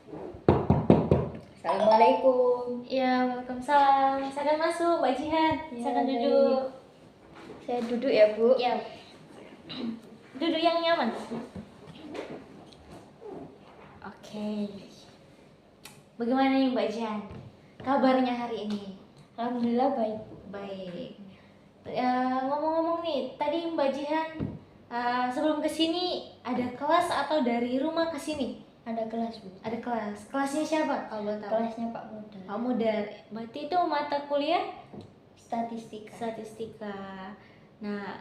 Assalamualaikum. Ya, waalaikumsalam. Silakan masuk, Mbak Jihan. Ya, Silakan baik. duduk. Saya duduk ya, Bu. Ya, duduk yang nyaman. Oke. Bagaimana nih Mbak Jihan? Kabarnya hari ini? Alhamdulillah baik. Baik. Ngomong-ngomong nih, tadi Mbak Jihan sebelum kesini ada kelas atau dari rumah ke sini? Ada kelas, Bu. Ada kelas. Kelasnya siapa kalau boleh tahu? Kelasnya Pak Muda. Pak Muda. Berarti itu mata kuliah Statistika. statistika. Nah,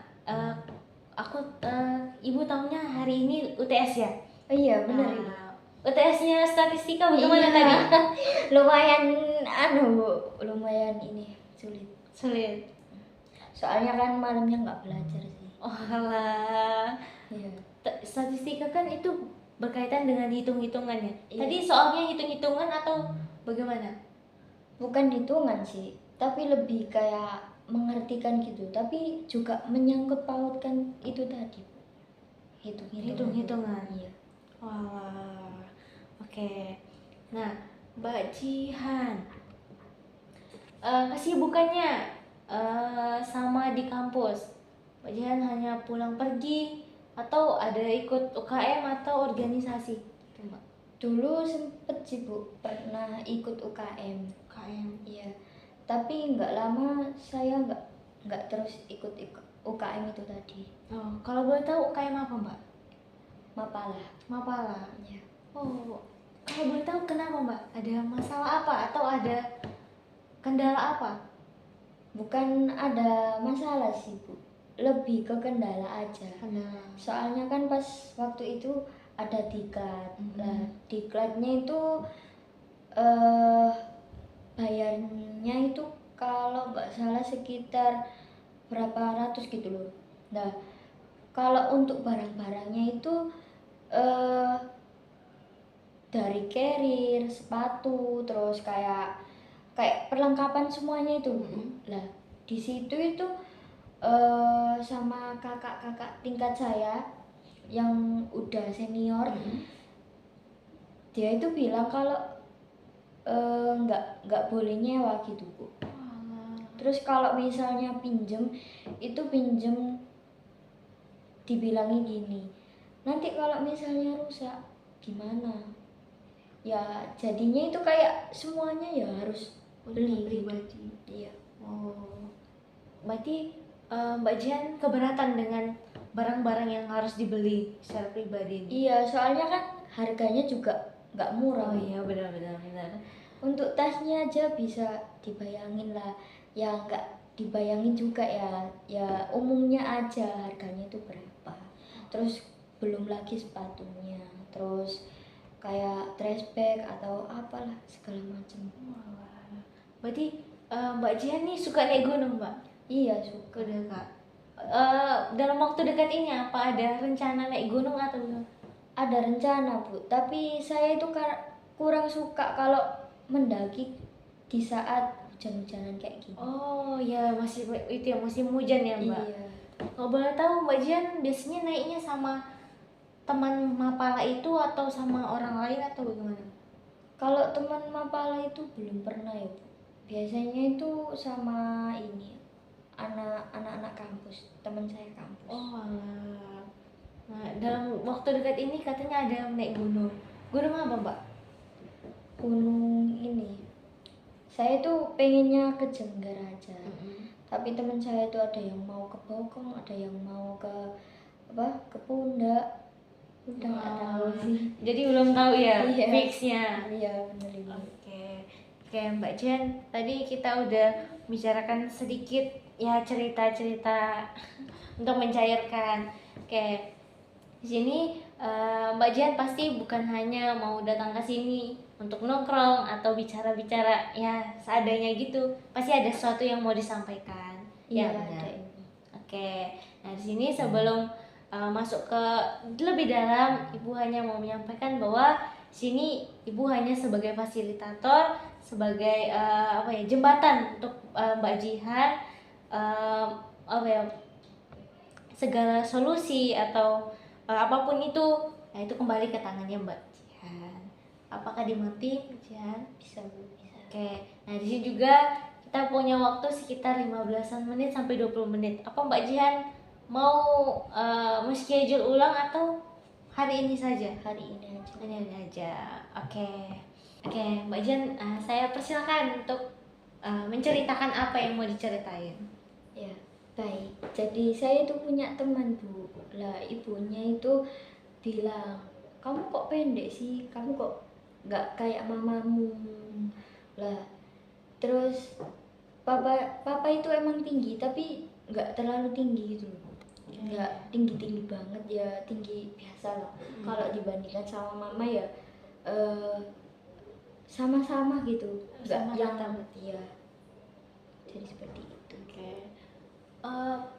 ibu tahunya hari ini UTS ya? Oh iya, benar itu. UTS-nya statistika bagaimana Iya. tadi? Lumayan Bu. Lumayan ini sulit. Sulit. Soalnya kan malamnya nggak belajar sih. Oh alah. Iya. Statistika kan itu berkaitan dengan hitung-hitungannya. Iya. Tadi soalnya hitung-hitungan atau bagaimana? Bukan hitungan sih, tapi lebih kayak mengartikan gitu. Tapi juga menyangkut pautkan itu tadi, Bu. Hitung-hitungan. Iya. Wah. Oke. Nah, Mbak Jihan, kesibukannya sama di kampus, Mbak Jihan hanya pulang pergi atau ada ikut UKM atau organisasi? Gitu, Mbak. Dulu sempet sih Bu, pernah ikut UKM. UKM. Iya. Tapi nggak lama saya nggak terus ikut UKM itu tadi. Oh, kalau boleh tahu UKM apa, Mbak? Mapala. Mapala. Iya. Oh, kalau boleh tahu kenapa, Mbak? Ada masalah apa atau ada kendala apa? Bukan ada masalah sih Bu, lebih ke kendala aja. Kendala. Soalnya kan pas waktu itu ada diklat. Nah, diklatnya itu bayarnya itu kalau nggak salah sekitar berapa ratus gitu loh. Nah, kalau untuk barang-barangnya itu dari carrier, sepatu, terus kayak perlengkapan semuanya itu. Lah, di situ itu sama kakak-kakak tingkat saya yang udah senior, dia itu bilang kalau nggak boleh nyewa gitu Bu. Terus kalau misalnya pinjem itu pinjem dibilangin gini, nanti kalau misalnya rusak gimana ya, jadinya itu kayak semuanya ya harus beli pribadi. Iya. Oh, berarti Mbak Jihan keberatan dengan barang-barang yang harus dibeli secara pribadi ini? Iya, soalnya kan harganya juga nggak murah. Oh iya, benar-benar benar. Untuk tasnya aja bisa dibayangin lah, ya nggak dibayangin juga ya umumnya aja harganya itu berapa. Terus belum lagi sepatunya, terus kayak trash bag atau apalah segala macam. Berarti Mbak Jihan nih suka naik gunung, Mbak? Iya, suka. Udah Kak. Dalam waktu dekat ini apa ada rencana naik gunung atau belum? Ada rencana Bu, tapi saya itu kurang suka kalau mendaki di saat hujan-hujanan kayak gini. Oh ya, masih itu ya musim hujan ya Mbak. Iya. Kalau boleh tahu Mbak Jihan biasanya naiknya sama teman Mapala itu atau sama orang lain atau bagaimana? Kalau teman Mapala itu belum pernah ya Bu. Biasanya itu sama ini anak-anak kampus, teman saya kampus. Oh alah. Nah, dalam waktu dekat ini katanya ada naik gunung. Gunung apa Mbak? Gunung ini. Saya tuh pengennya ke Jengger aja. Tapi teman saya itu ada yang mau ke Bogor, ada yang mau ke ke Pundak. Udah nggak tahu sih. Jadi belum tahu ya Iya. fixnya. Iya, benar ini. Oke Mbak Jen, tadi kita udah bicarakan sedikit ya cerita-cerita untuk mencairkan. Oke, di sini Mbak Jen pasti bukan hanya mau datang ke sini untuk nongkrong atau bicara-bicara ya seadanya gitu. Pasti ada sesuatu yang mau disampaikan. Iya, Ya benar. ada ini. Oke, nah di sini sebelum masuk ke lebih dalam, Ibu hanya mau menyampaikan bahwa sini Ibu hanya sebagai fasilitator, sebagai jembatan untuk Mbak Jihan segala solusi atau apapun itu, nah itu kembali ke tangannya Mbak Jihan. Apakah dimengerti, Mbak Jihan? Bisa Bu, bisa. Oke, nah di sini juga kita punya waktu sekitar 15-an menit sampai 20 menit. Apa Mbak Jihan mau schedule ulang atau hari ini saja? Hari ini aja. Hari ini aja. Oke. Oke, Mbak Jihan, saya persilakan untuk menceritakan apa yang mau diceritain. Ya, baik. Jadi saya itu punya teman Bu. Lah ibunya itu bilang, kamu kok pendek sih? Kamu kok nggak kayak mamamu? Lah, terus papa itu emang tinggi tapi nggak terlalu tinggi gitu. Nggak tinggi-tinggi banget ya, tinggi biasa lah. Kalau dibandingkan sama mama ya sama-sama gitu. Nggak Sama yang rata. ya. Jadi seperti itu. Oke.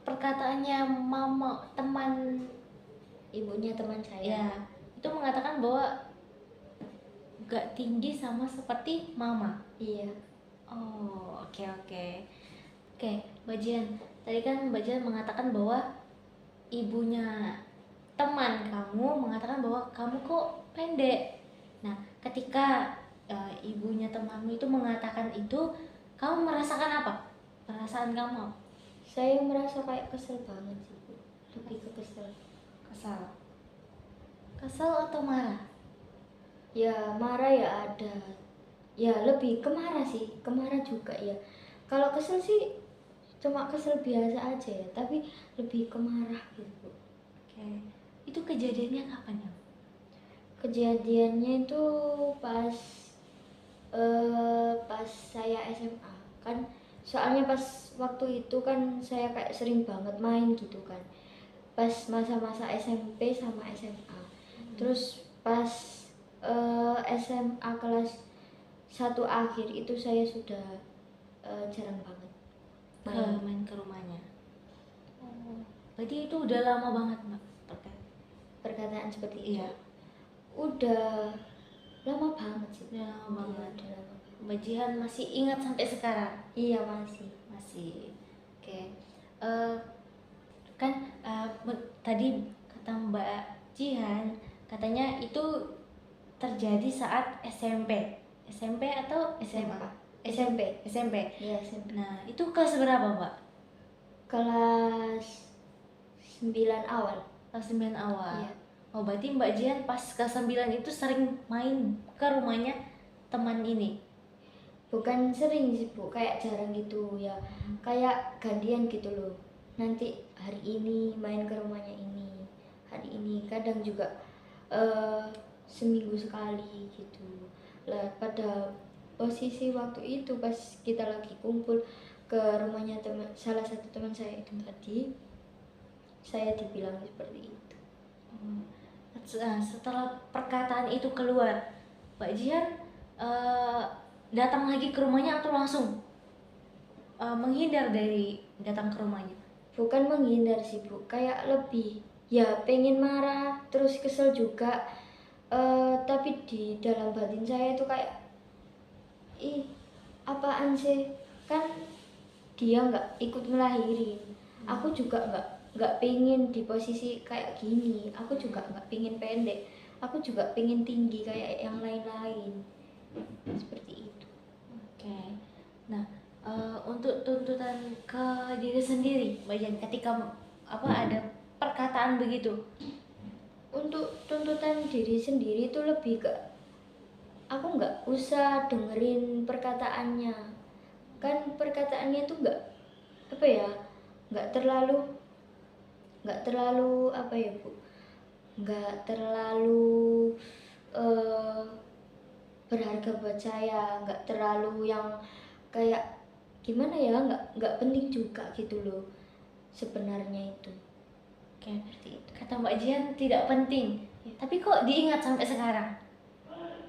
Perkataannya mama teman Ibunya teman saya. ya itu mengatakan bahwa gak tinggi sama seperti mama. Iya. Oh, oke. Oke, Mbak Jian. Tadi kan Mbak Jian mengatakan bahwa ibunya teman kamu mengatakan bahwa kamu kok pendek. Nah, ketika ibunya temanmu itu mengatakan itu, kamu merasakan apa? Perasaan kamu apa? Saya merasa kayak kesel banget sih Bu. Lebih ke kesel. Kesel atau marah? Ya marah ya ada. Ya lebih ke marah sih, ke marah juga ya. Kalau kesel sih cuma kesel biasa aja ya, tapi lebih ke marah gitu Bu. Oke. Itu kejadiannya kapan ya? Kejadiannya itu pas pas saya SMA kan, soalnya pas waktu itu kan saya kayak sering banget main gitu kan, pas masa-masa SMP sama SMA. Terus pas SMA kelas 1 akhir itu saya sudah jarang banget Main ke rumahnya. Oh, berarti itu udah lama banget Mbak perkataan seperti itu. Iya. Udah lama banget sih. Udah lama Iya, banget. udah lama banget. Mbak Jihan masih ingat sampai sekarang? Iya masih. Oke. Kan tadi kata Mbak Jihan katanya itu terjadi saat SMP atau SMA? SMP. Iya SMP. Nah, itu kelas berapa, Mbak? Kelas 9 awal. Kelas 9 awal. Iya. Oh, berarti Mbak Jihan pas kelas 9 itu sering main ke rumahnya teman ini? Bukan sering sih Bu, kayak jarang gitu ya. Kayak gantian gitu loh. Nanti hari ini main ke rumahnya ini, hari ini kadang juga seminggu sekali gitu. Lah pada posisi waktu itu pas kita lagi kumpul ke rumahnya salah satu teman saya itu tadi, saya dibilang seperti itu. Setelah perkataan itu keluar, Mbak Jihan datang lagi ke rumahnya atau langsung menghindar dari datang ke rumahnya? Bukan menghindar sih Bu, kayak lebih ya pengen marah terus kesel juga, tapi di dalam batin saya itu kayak ih apaan sih, kan dia nggak ikut ngelahirin, aku juga nggak pengen di posisi kayak gini, aku juga nggak pengen pendek, aku juga pengen tinggi kayak yang lain-lain, seperti itu. Oke. Nah, untuk tuntutan ke diri sendiri, Mbak Jan, ketika ada perkataan begitu. Untuk tuntutan diri sendiri itu lebih ke aku nggak usah dengerin perkataannya, kan perkataannya itu nggak apa ya, nggak terlalu apa ya Bu, nggak terlalu berharga buat saya, nggak terlalu yang kayak gimana ya, nggak penting juga gitu loh sebenarnya itu. Oke, berarti kata Mbak Jian tidak penting, tapi kok diingat sampai sekarang?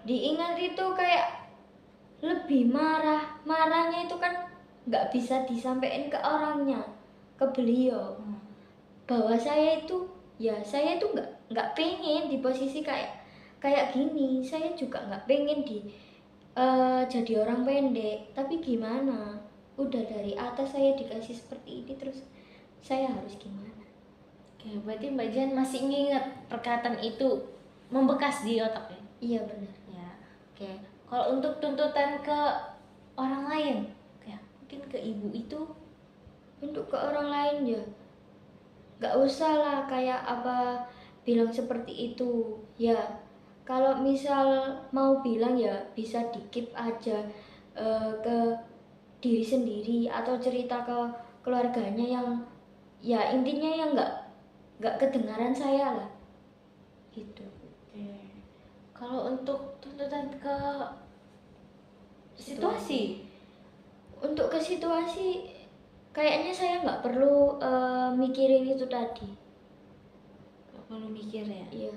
Diingat itu kayak lebih marahnya itu kan nggak bisa disampaikan ke orangnya, ke beliau, bahwa saya itu nggak pengen di posisi kayak gini, saya juga nggak pengen jadi orang pendek, tapi gimana, udah dari atas saya dikasih seperti ini terus saya harus gimana. Oke, berarti Mbak Jian masih ingat perkataan itu membekas di otak ya? Iya benar. Ya, Kalau untuk tuntutan ke orang lain, kayak mungkin ke ibu itu, Untuk ke orang lain ya nggak usah lah kayak apa bilang seperti itu ya. Kalau misal mau bilang ya bisa dikip aja ke diri sendiri atau cerita ke keluarganya yang ya intinya yang nggak kedengaran saya lah gitu. kalau untuk tuntutan ke situasi, Untuk ke situasi kayaknya saya nggak perlu mikirin itu tadi. nggak perlu mikir ya. Iya.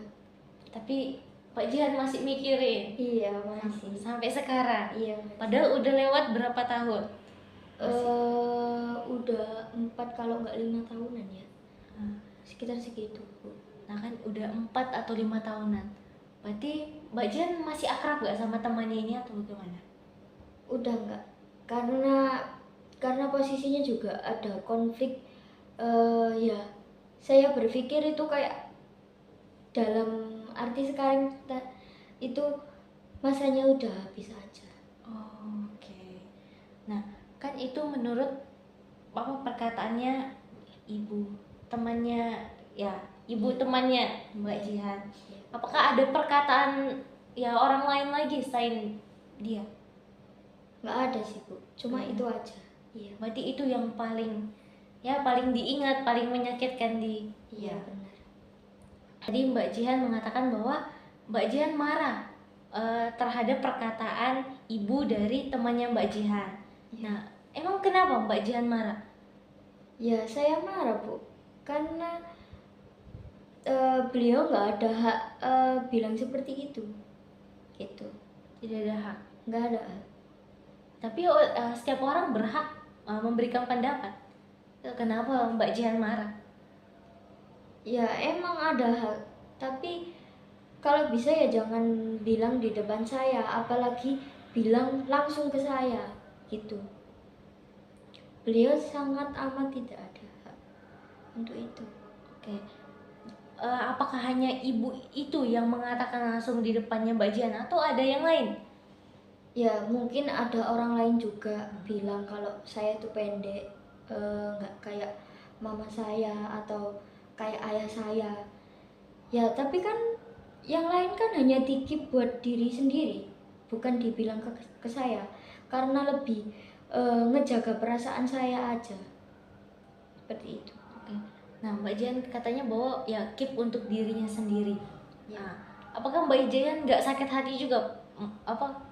Tapi Pak Jihan masih mikirin Iya masih. sampai sekarang. Iya. Padahal udah lewat berapa tahun? Udah 4 kalau nggak 5 tahunan ya. Sekitar segitu Bu. Nah kan udah 4 atau 5 tahunan. Berarti Mbak Jihan masih akrab gak sama temannya ini atau bagaimana? Udah nggak, karena posisinya juga ada konflik. Ya saya berpikir itu kayak dalam arti sekarang itu masanya udah habis aja. Oke. Nah kan itu menurut apa perkataannya ibu temannya ya, ibu temannya Mbak Jihan. Apakah ada perkataan ya orang lain lagi selain dia? Nggak ada sih Bu, cuma itu aja. Iya. Berarti itu yang paling diingat, paling menyakitkan di. Iya benar. Tadi Mbak Jihan mengatakan bahwa Mbak Jihan marah terhadap perkataan ibu dari temannya Mbak Jihan. Nah, emang kenapa Mbak Jihan marah? Ya saya marah Bu, karena beliau nggak ada hak bilang seperti itu gitu. Tidak ada hak. Nggak ada hak. Tapi setiap orang berhak memberikan pendapat. Kenapa Mbak Jihan marah? Ya emang ada hak, tapi kalau bisa ya jangan bilang di depan saya, apalagi bilang langsung ke saya gitu. Beliau sangat amat tidak ada hak untuk itu. Oke. Apakah hanya ibu itu yang mengatakan langsung di depannya Mbak Jihan atau ada yang lain? Ya mungkin ada orang lain juga bilang kalau saya itu pendek, nggak kayak mama saya atau kayak ayah saya. Ya tapi kan yang lain kan hanya dikip buat diri sendiri, bukan dibilang ke saya, karena lebih ngejaga perasaan saya aja seperti itu. Oke. Nah Mbak Jihan katanya bahwa ya keep untuk dirinya sendiri. Nah, apakah Mbak Jihan nggak sakit hati juga apa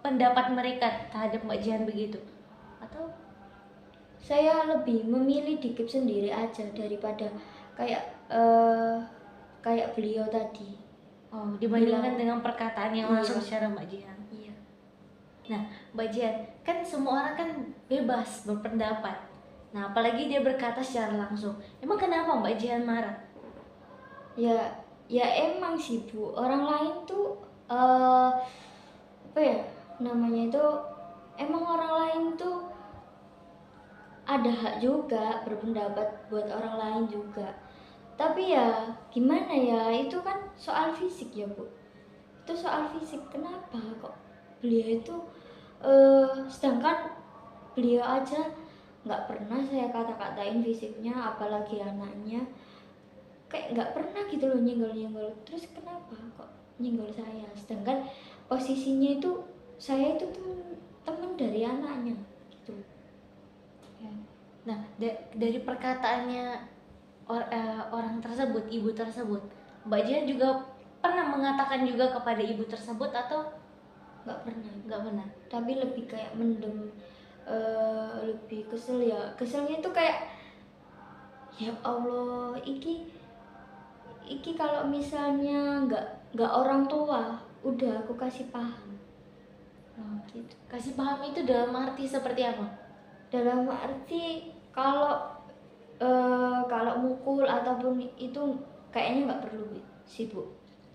pendapat mereka terhadap Mbak Jihan begitu? Atau Saya lebih memilih dikip sendiri aja daripada kayak kayak beliau tadi. dibandingkan dengan perkataan yang langsung Iya. secara Mbak Jihan? Iya. Nah Mbak Jihan, kan semua orang kan bebas berpendapat. Nah apalagi dia berkata secara langsung. Emang kenapa Mbak Jihan marah? Ya emang sih Bu, orang lain tuh apa ya namanya itu, emang orang lain tuh ada hak juga berpendapat buat orang lain juga. Tapi ya gimana ya, itu kan soal fisik ya Bu. Itu soal fisik, kenapa kok beliau itu sedangkan beliau aja nggak pernah saya kata-katain fisiknya, apalagi anaknya. Kayak nggak pernah gitu loh nyenggol-nyenggol. Terus kenapa kok nyenggol saya, sedangkan posisinya itu saya itu temen dari anaknya gitu. Nah dari perkataannya orang tersebut, ibu tersebut, Mbak Jihan juga pernah mengatakan juga kepada ibu tersebut atau Nggak pernah. nggak pernah? Tapi lebih kayak mendem, lebih kesel ya. Keselnya itu kayak ya Allah, iki kalau misalnya nggak orang tua udah aku kasih paham. Gitu. Kasih paham itu dalam arti seperti apa? Dalam arti kalau mukul ataupun itu kayaknya nggak perlu sih Bu,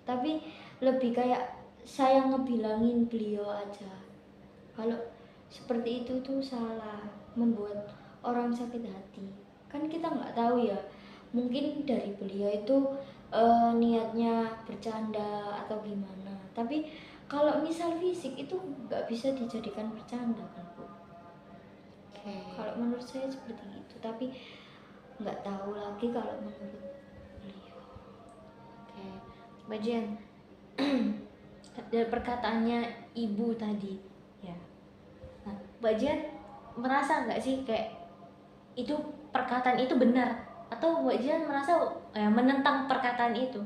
tapi lebih kayak saya ngebilangin beliau aja kalau seperti itu tuh salah, membuat orang sakit hati. Kan kita nggak tahu ya, mungkin dari beliau itu niatnya bercanda atau gimana, tapi Kalau misal fisik itu nggak bisa dijadikan bercanda kan Bu. Kalau menurut saya seperti itu, tapi nggak tahu lagi kalau menurut beliau. Mbak Jen, dari perkataannya ibu tadi ya, nah Mbak Jen merasa nggak sih kayak itu perkataan itu benar, atau Mbak Jen merasa menentang perkataan itu?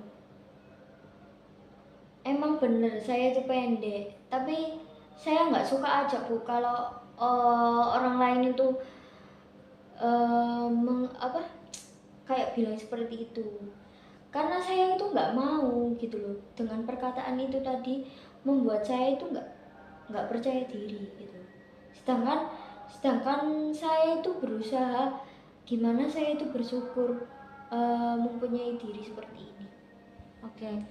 Emang bener saya itu pendek, tapi saya nggak suka aja Bu kalau orang lain itu kayak bilang seperti itu, karena saya itu nggak mau gitu loh, dengan perkataan itu tadi membuat saya itu nggak percaya diri gitu. Sedangkan saya itu berusaha, gimana saya itu bersyukur mempunyai diri seperti ini. Oke,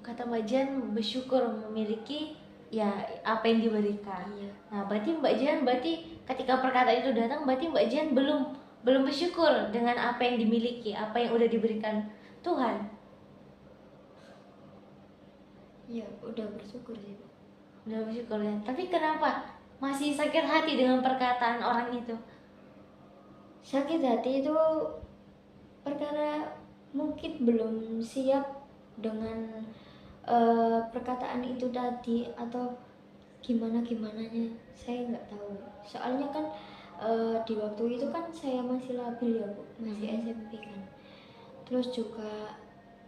kata Mbak Jan bersyukur memiliki ya apa yang diberikan. Iya. Nah, berarti Mbak Jan ketika perkataan itu datang, berarti Mbak Jan belum bersyukur dengan apa yang dimiliki, apa yang udah diberikan Tuhan. Iya, udah bersyukur sih Bu. Udah bersyukur ya. Tapi kenapa masih sakit hati dengan perkataan orang itu? Sakit hati itu perkara mungkin belum siap dengan perkataan itu tadi, atau gimananya saya nggak tahu. Soalnya kan di waktu itu kan saya masih labil ya Bu, masih SMP kan. Terus juga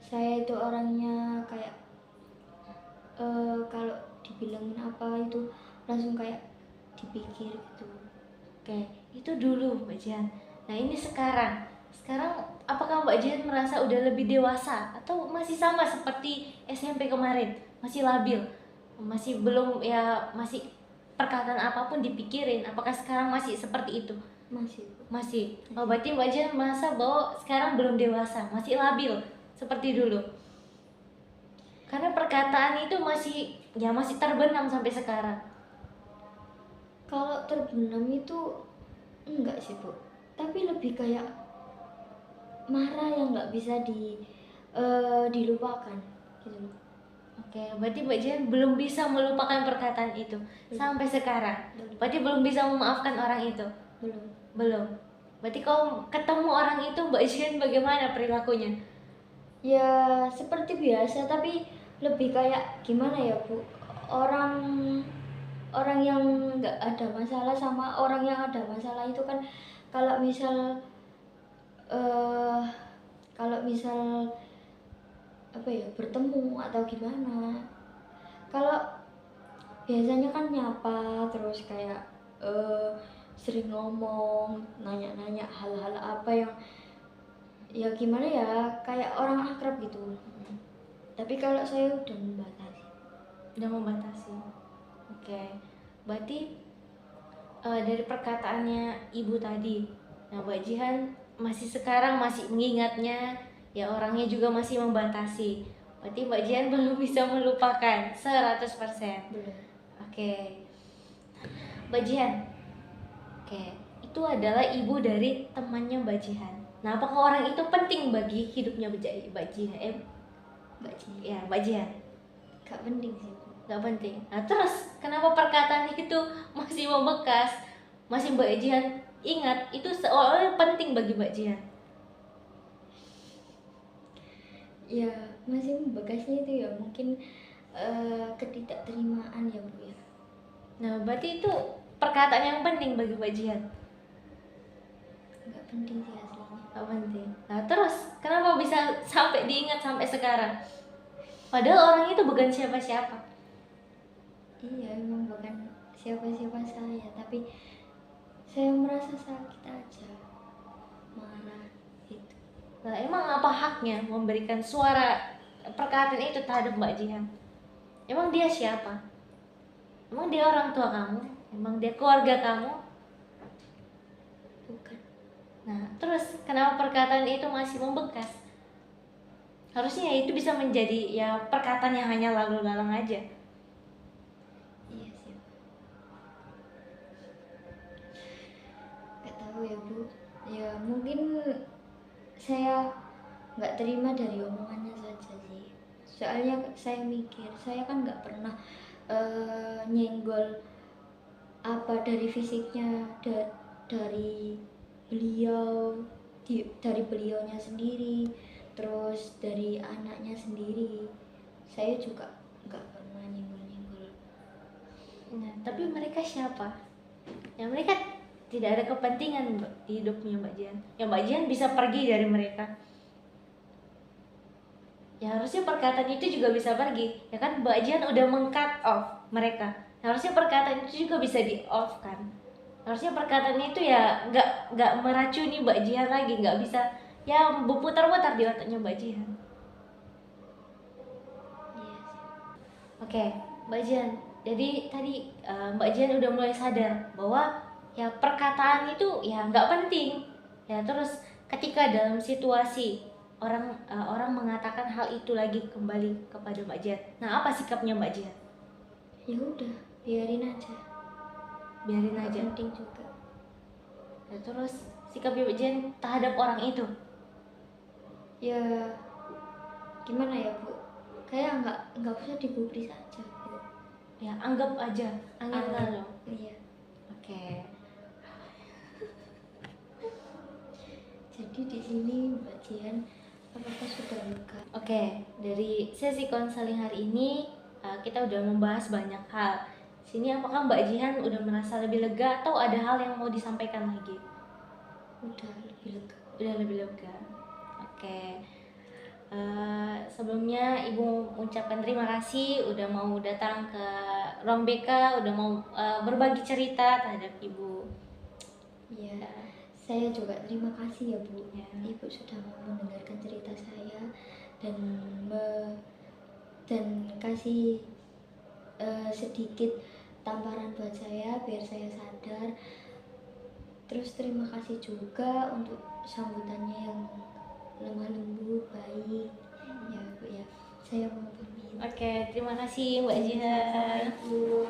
saya itu orangnya kayak kalau dibilangin apa itu langsung kayak dipikir gitu. Oke, itu dulu Mbak Jan. Nah, ini sekarang apakah Mbak Jan merasa udah lebih dewasa atau masih sama seperti SMP kemarin, masih labil, masih belum ya, masih perkataan apapun dipikirin? Apakah sekarang masih seperti itu? Masih. Oh, berarti Mbak Jan merasa bahwa sekarang belum dewasa, masih labil seperti dulu. Karena perkataan itu masih terbenam sampai sekarang. Kalau terbenam itu enggak sih Bu, tapi lebih kayak marah yang nggak bisa dilupakan gitu loh. Oke, berarti Mbak Jan belum bisa melupakan perkataan itu sampai sekarang. Berarti belum bisa memaafkan orang itu. Belum. Berarti kalau ketemu orang itu Mbak Jan bagaimana perilakunya? Ya seperti biasa, tapi lebih kayak gimana ya Bu, orang yang nggak ada masalah sama orang yang ada masalah itu kan, kalau misal apa ya, bertemu atau gimana, kalau biasanya kan nyapa terus kayak sering ngomong, nanya-nanya hal-hal apa yang ya gimana ya, kayak orang akrab gitu. Tapi kalau saya udah membatasi. Oke, berarti dari perkataannya ibu tadi, nah Mbak Jihan sekarang masih mengingatnya, ya orangnya juga masih membatasi. Berarti Mbak Jihan belum bisa melupakan 100%. belum. Oke, Mbak Jihan. Oke, itu adalah ibu dari temannya Mbak Jihan. Nah, apakah orang itu penting bagi hidupnya Mbak Jihan? Mbak Jihan. Gak penting sih Bu. Gak penting. Nah, terus kenapa perkataan itu masih membekas, masih Mbak Jihan ingat, itu seolah-olah penting bagi Mbak Jihan? Ya masih membekasnya itu ya mungkin ketidakterimaan ya Bu ya. Nah, berarti itu perkataan yang penting bagi Mbak Jihan? Gak penting sih aslinya. Gak penting. Nah, terus kenapa bisa sampai diingat sampai sekarang? Padahal orang itu bukan siapa-siapa. Iya, emang bukan siapa-siapa saya, tapi saya merasa sakit aja, marah itu. Nah, emang apa haknya memberikan suara perkataan itu terhadap Mbak Jihan? Emang dia siapa? Emang dia orang tua kamu? Emang dia keluarga kamu? Bukan. Nah, terus kenapa perkataan itu masih membekas? Harusnya itu bisa menjadi ya perkataan yang hanya lalu lalang aja. Iya sih. Gak tahu ya Bu. Ya mungkin saya nggak terima dari omongannya saja sih. Soalnya saya mikir, saya kan nggak pernah nyenggol apa dari fisiknya, dari beliau, dari beliaunya sendiri, terus dari anaknya sendiri. Saya juga nggak pernah nyenggol-nyenggol. Nah, tapi mereka siapa? Ya mereka tidak ada kepentingan di hidupnya Mbak Jian. Ya Mbak Jian bisa pergi dari mereka. Ya harusnya perkataan itu juga bisa pergi. Ya kan Mbak Jian udah meng-cut off mereka. Harusnya perkataan itu juga bisa di off kan. Harusnya perkataan itu ya nggak meracuni Mbak Jian lagi, nggak bisa ya berputar-putar di otaknya Mbak Jian. Iya sih. Oke, Mbak Jian. Jadi tadi Mbak Jian udah mulai sadar bahwa ya perkataan itu ya nggak penting. Ya terus ketika dalam situasi orang mengatakan hal itu lagi kembali kepada Mbak Jian. Nah, apa sikapnya Mbak Jian? Ya udah, biarin aja. Biarin Nggak aja. penting juga. Ya, terus sikap Mbak Jian terhadap orang itu? Ya gimana ya Bu? Kayak nggak usah digubris aja Bu. Ya anggap aja, angin lalu. Iya. Oke. Jadi di sini Mbak Jian apakah sudah lega? Oke, dari sesi konseling hari ini kita udah membahas banyak hal. Sini apakah Mbak Jihan udah merasa lebih lega atau ada hal yang mau disampaikan lagi? Udah lebih lega. Udah lebih lega. Oke. Sebelumnya Ibu mengucapkan terima kasih udah mau datang ke Ruang BK, udah mau berbagi cerita terhadap Ibu. Iya. Saya juga terima kasih ya Bu. Ya. Ibu sudah mau mendengarkan cerita saya dan kasih sedikit tamparan buat saya biar saya sadar. Terus terima kasih juga untuk sambutannya yang lemah lembut, baik. Ya Bu ya. Saya mau pamit. Oke, terima kasih Mbak Jihan. Bu.